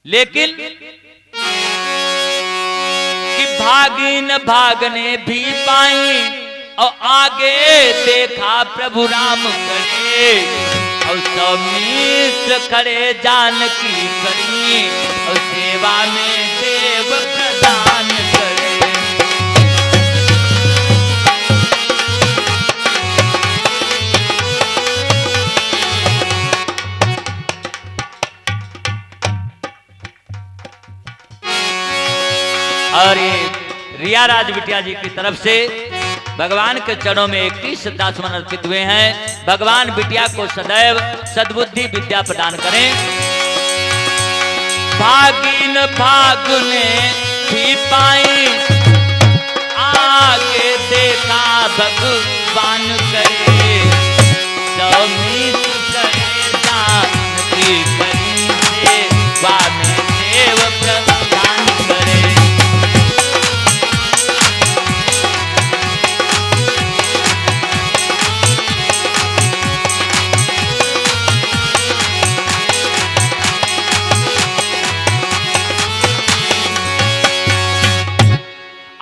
लेकिन कि भागिन भागने भी पाई और आगे देखा प्रभु राम खड़े और सौमित्र खड़े जानकी खड़ी और सेवा में देव प्रदान करे। और ये रिया राज बिटिया जी की तरफ से भगवान के चरणों में 21 श्रद्धा सुमन अर्पित हुए हैं। भगवान बिटिया को सदैव सद्बुद्धि विद्या प्रदान करें। भागिन भागने भी पाई आगे देखा भगवान करे सौमित्र करे जानकी खड़ी सेवा में देव प्रदान करे।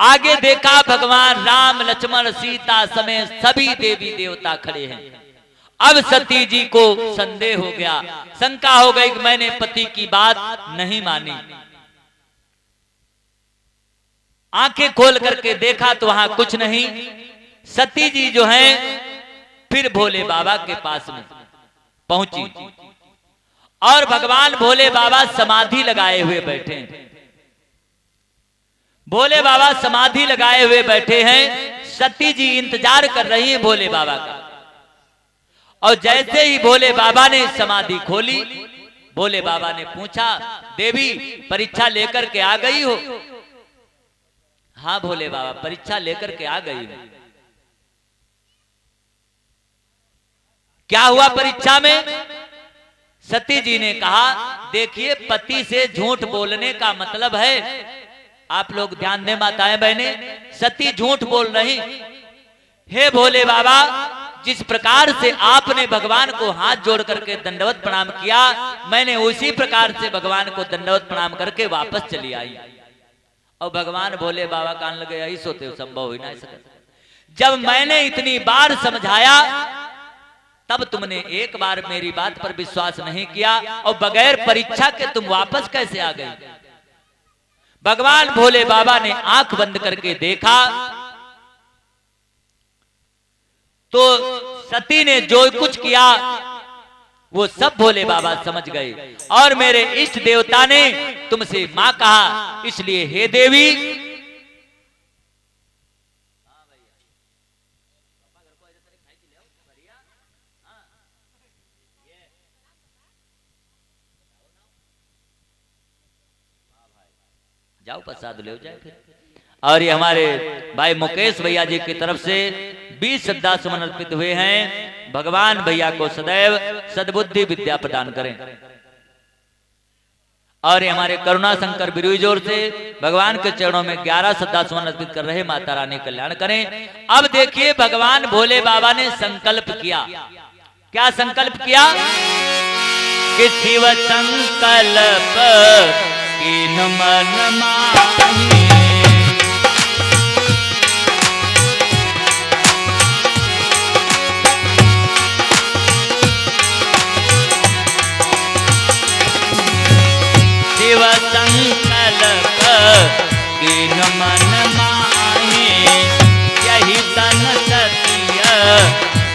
आगे देखा भगवान राम लक्ष्मण सीता समेत सभी देवी देवता खड़े हैं। अब सती जी को संदेह हो गया, शंका हो गई कि मैंने पति की बात नहीं मानी। आंखें खोल करके देखा तो वहां कुछ नहीं। सती जी जो हैं फिर भोले बाबा के पास में पहुंची और भगवान भोले बाबा समाधि लगाए हुए बैठे हैं। भोले बाबा समाधि लगाए हुए बैठे हैं। सती जी इंतजार कर रही हैं भोले बाबा का। और जैसे ही भोले बाबा ने समाधि खोली, भोले बाबा ने पूछा, देवी परीक्षा लेकर के आ गई हो? हाँ भोले बाबा परीक्षा लेकर के आ गई हूं। क्या हुआ परीक्षा में? सती जी ने कहा, देखिए पति से झूठ बोलने का मतलब है, आप लोग ध्यान दें माताएं बहने, सती झूठ बोल रही। हे भोले बाबा, जिस प्रकार से आपने भगवान को हाथ जोड़ करके दंडवत प्रणाम किया, मैंने उसी प्रकार से भगवान को दंडवत प्रणाम करके वापस चली आई। और भगवान भोले बाबा कान लगे, यही सोते हो, संभव हो ही ना सकता। जब मैंने इतनी बार समझाया तब तुमने एक बार मेरी बात पर विश्वास नहीं किया और बगैर परीक्षा के तुम वापस कैसे आ गई? भगवान भोले बाबा ने आंख बंद करके देखा तो सती ने जो कुछ किया वो सब भोले बाबा समझ गए। और मेरे इष्ट देवता ने तुमसे मां कहा, इसलिए हे देवी जाओ प्रसाद ले जाए फिर। और ये हमारे भाई मुकेश भैया जी की तरफ से 20 श्रद्धा सुमन अर्पित हुए हैं। भगवान भैया को सदैव सद्बुद्धि विद्या प्रदान करें। और ये हमारे करुणा शंकर बिरुजोर से भगवान के चरणों में 11 श्रद्धा सुमन अर्पित कर रहे, माता रानी कल्याण करें। अब देखिए भगवान भोले बाबा ने संकल्प किया। क्या संकल्प किया? कि शिव संकल्प कीन मन माही, शिव संकल्प कीन मन माही, यही तन सतिय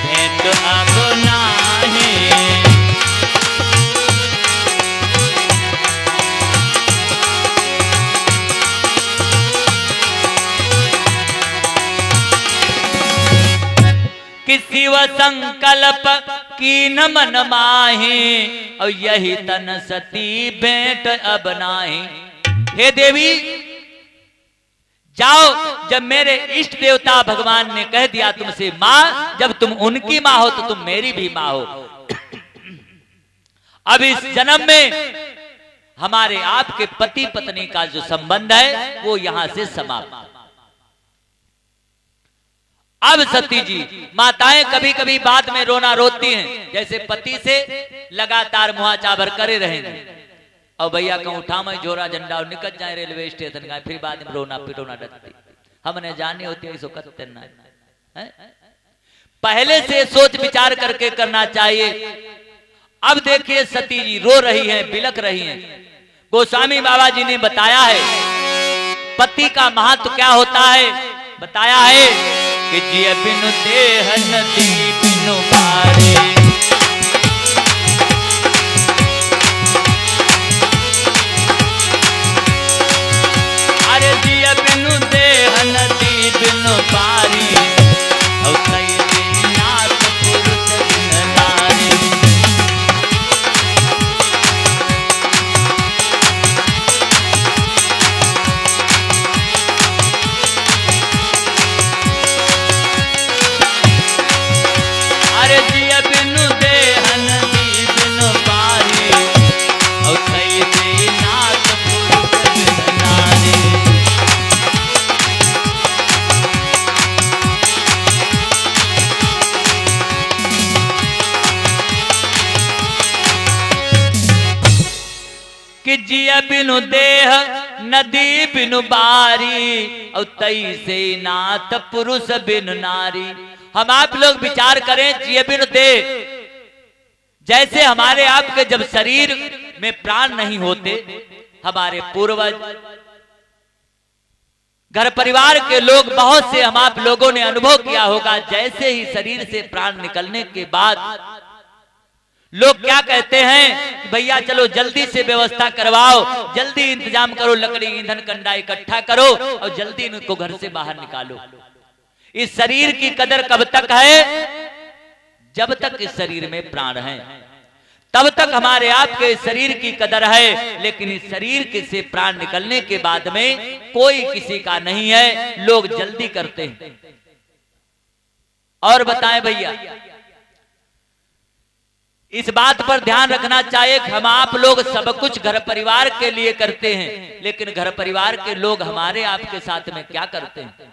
भेंट अब नाही। शिव संकल्प कीन मन माही और यही तन सती भेंट अब नाही। हे देवी जाओ, जब मेरे इष्ट देवता भगवान ने कह दिया तुमसे मां, जब तुम उनकी मां हो तो तुम मेरी भी मां हो। अब इस जन्म में हमारे आपके पति पत्नी का जो संबंध है वो यहां से समाप्त। अब सती जी, माताएं कभी कभी बाद में रोना रोती हैं, जैसे पति से लगातार मुहाचाबर करे रहेंगे, और भैया कहूँ उठा मैं झोरा झंडा और निकल जाए रेलवे स्टेशन का, फिर बाद में रोना पिटोना डरती। हमने जानी होती है करते ना है? पहले से सोच विचार करके करना चाहिए। अब देखिए सती जी रो रही हैं, बिलक रही हैं। गोस्वामी बाबा जी ने बताया है पति का महत्व क्या होता है। बताया है कि जिय बिनु देह नदी बिनु बारे, अरे जिय बिनु देह नदी बिनु बारी, और कई नाथ पुरुष बिन नारी। अरे जिय बिनु देह नदी बिनु बारी, और कई नाथ पुरुष बिन नारी। कि जिय बिनु देह नदी बिनु बारी, और तैसे नाथ पुरुष बिनु नारी। हम आप लोग विचार करें, जिय बिनु देह, जैसे हमारे आपके जब शरीर में प्राण नहीं होते, हमारे पूर्वज घर परिवार के लोग बहुत से हम आप लोगों ने अनुभव किया होगा, जैसे ही शरीर से प्राण निकलने के बाद लोग क्या कहते हैं कि भैया चलो जल्दी से व्यवस्था करवाओ, जल्दी इंतजाम करो, लकड़ी ईंधन कंडा इकट्ठा करो और जल्दी इनको घर से बाहर निकालो। इस शरीर की कदर कब तक है? जब तक इस शरीर में प्राण है तब तक हमारे आपके शरीर की कदर है। लेकिन इस शरीर के से प्राण निकलने के बाद में कोई किसी का नहीं है, लोग जल्दी करते हैं। और बताएं भैया, इस बात पर ध्यान रखना चाहिए कि हम आप लोग सब कुछ घर परिवार के लिए करते हैं, लेकिन घर परिवार के लोग हमारे आपके साथ में क्या करते हैं?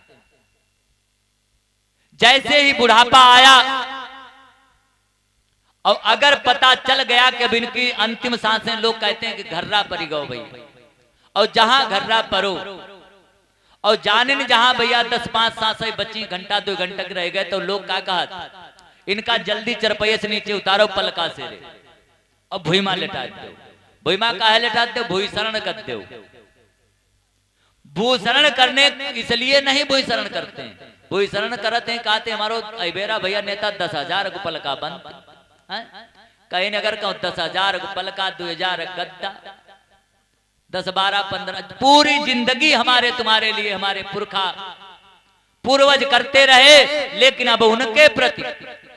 जैसे ही बुढ़ापा आया और अगर पता चल गया कि अब इनकी अंतिम सांसें, लोग कहते हैं कि घर्रा परी गो भाई, और जहां घर्रा परो और जाने न जहां भैया 10-5 सांसें बची, घंटा 2 घंटा रह गए, तो लोग क्या कहा, इनका जल्दी चरपैये से नीचे उतारो पलका से रे, और भुईमा लेटा दो। भुईमा काहे लेटा दो? भूषण कर दो। भूषण करने इसलिए नहीं भूषण करते हैं, भूषण करते हैं कहते हमारो अबेरा भैया नेता 10,000 को पलका बंद, कहीं अगर कहूं 10,000 को पलका, 2,000 गद्दा, 10, 12, 15, पूरी जिंदगी हमारे तुम्हारे लिए हमारे पुरखा पूर्वज करते रहे। लेकिन अब उनके प्रति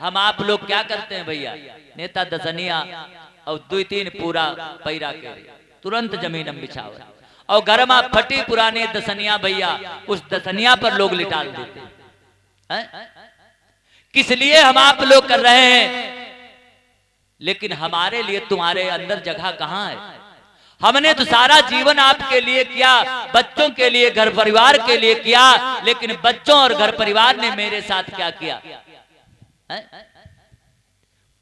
हम आप लोग क्या करते हैं भैया? नेता दसनिया और 2-3 पूरा पैरा के तुरंत जमीन में बिछाओ, और घर में फटी पुरानी दसनिया भैया, उस दसनिया पर लोग लिटाल देते हैं। किस लिए हम आप लोग कर रहे हैं? लेकिन हमारे लिए तुम्हारे अंदर जगह कहां है? हमने तो सारा जीवन आपके लिए किया, बच्चों के लिए, घर परिवार के लिए किया, लेकिन बच्चों और घर परिवार ने मेरे साथ क्या किया है?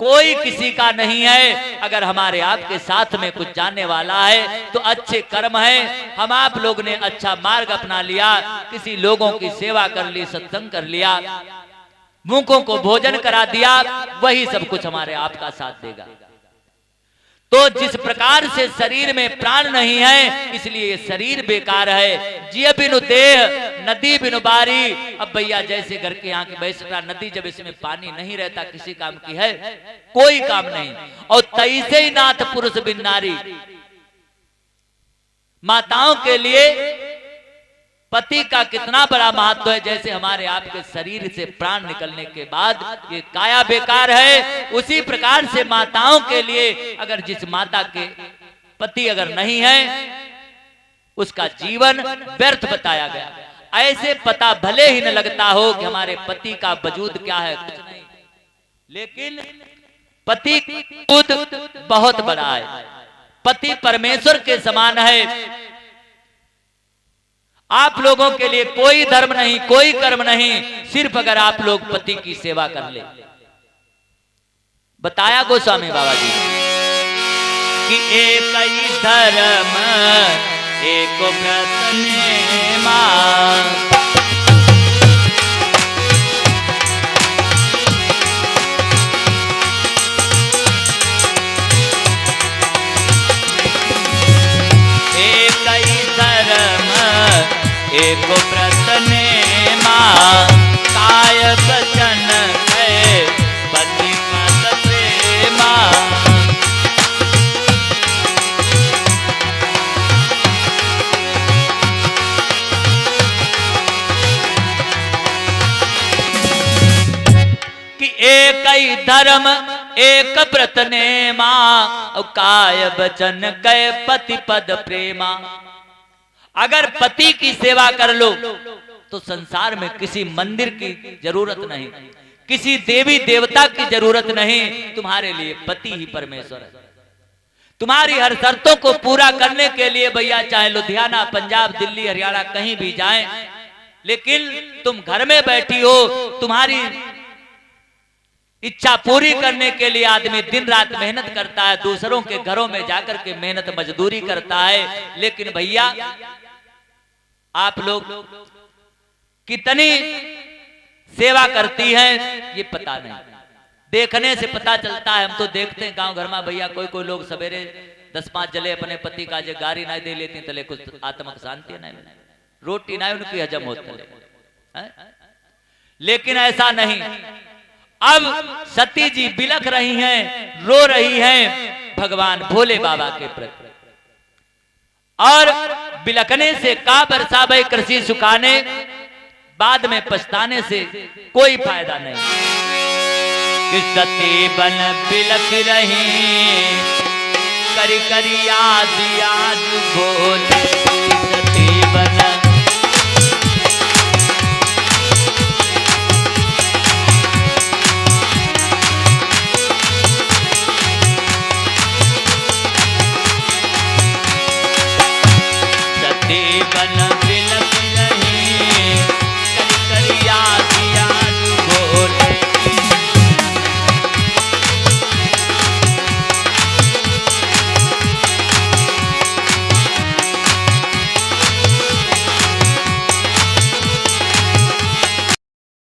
कोई किसी का नहीं है। अगर हमारे आपके साथ में कुछ जानने वाला है तो अच्छे कर्म है। हम आप लोग ने अच्छा मार्ग अपना लिया, किसी लोगों की सेवा कर ली, सत्संग कर लिया, भूखों को भोजन करा दिया, वही सब कुछ हमारे आपका साथ देगा। तो जिस प्रकार से शरीर में प्राण नहीं है, इसलिए ये शरीर बेकार है। जिय बिनु देह नदी बिनु बारी। अब भैया जैसे घर के यहाँ की बैसरा नदी, जब इसमें पानी नहीं रहता किसी काम की है, कोई काम नहीं। और तैसे ही नाथ पुरुष बिन नारी, माताओं के लिए पति का कितना बड़ा महत्व है। जैसे हमारे आपके शरीर से प्राण निकलने के बाद ये काया बेकार है, उसी प्रकार से माताओं के लिए अगर जिस माता के पति अगर नहीं है, उसका जीवन व्यर्थ बताया गया। ऐसे पता भले ही न लगता हो कि हमारे पति का वजूद क्या है, कुछ नहीं, लेकिन पति खुद बहुत बड़ा है। पति परमेश्वर के समान है। आप लोगों के लिए कोई धर्म नहीं, कोई कर्म नहीं, सिर्फ अगर आप लोग पति की सेवा कर ले। बताया गोस्वामी बाबा जी। कि एक ही धर्म एक व्रत नेमा। एक ही धर्म एक व्रत नेमा, काय वचन है पति पद प्रेमा। कि एक ही धर्म एक व्रत नेमा, काय वचन कै पति पद प्रेमा। अगर पति की सेवा कर लो तो संसार में किसी मंदिर की जरूरत नहीं, किसी देवी देवता की जरूरत नहीं, तुम्हारे लिए पति ही परमेश्वर है। तुम्हारी हर शर्तों को पूरा करने के लिए भैया चाहे लुधियाना, पंजाब, दिल्ली, हरियाणा कहीं भी जाएं, लेकिन तुम घर में बैठी हो, तुम्हारी इच्छा पूरी करने के लिए आदमी दिन रात मेहनत करता है, दूसरों के घरों में जाकर के मेहनत मजदूरी करता है। लेकिन भैया आप लोग कितनी सेवा करती हैं ये पता नहीं, देखने से पता चलता है। हम तो देखते हैं गांव घर में भैया कोई कोई लोग सवेरे 10-5 जले अपने पति का जे गारी ना दे लेती तले कुछ आत्मक शांति नहीं, रोटी ना उनकी हजम होती। लेकिन ऐसा नहीं। अब सती जी बिलख रही हैं, रो रही हैं भगवान भोले बाबा के प्रति, और बिलखने से का बरसा भाई कृषि सुखाने, बाद में पछताने से कोई फायदा नहीं। कि सती बन बिलख रही, करी करी याद याद